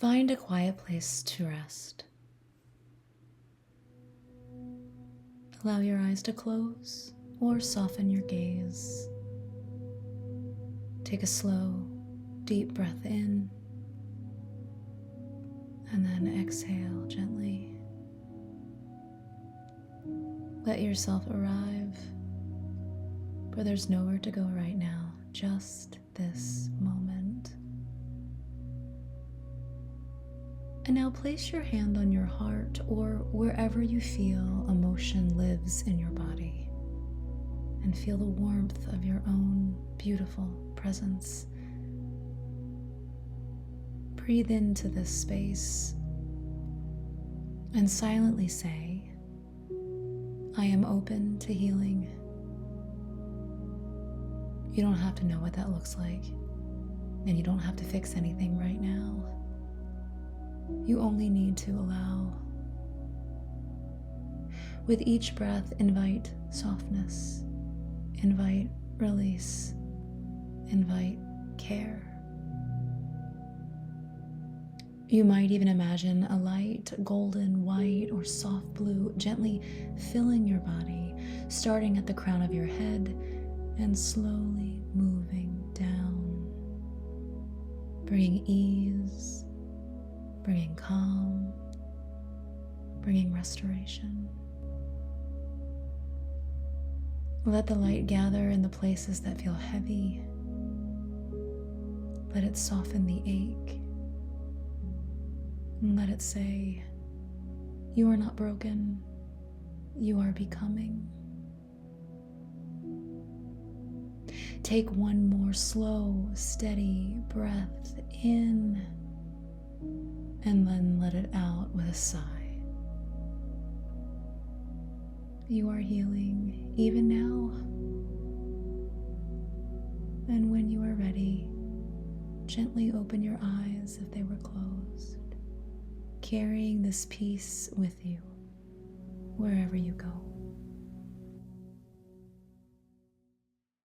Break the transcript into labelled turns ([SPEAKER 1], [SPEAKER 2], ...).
[SPEAKER 1] Find a quiet place to rest. Allow your eyes to close or soften your gaze. Take a slow, deep breath in, and then exhale gently. Let yourself arrive, for there's nowhere to go right now, just this moment. And now place your hand on your heart or wherever you feel emotion lives in your body, and feel the warmth of your own beautiful presence. Breathe into this space and silently say, I am open to healing. You don't have to know what that looks like, and you don't have to fix anything right now. You only need to allow. With each breath, invite softness, invite release, invite care. You might even imagine a light, golden, white, or soft blue gently filling your body, starting at the crown of your head and slowly moving down, bringing ease, bringing calm, bringing restoration. Let the light gather in the places that feel heavy. Let it soften the ache. And let it say, you are not broken, you are becoming. Take one more slow, steady breath in, and then let it out with a sigh. You are healing even now. And when you are ready, gently open your eyes if they were closed, carrying this peace with you wherever you go.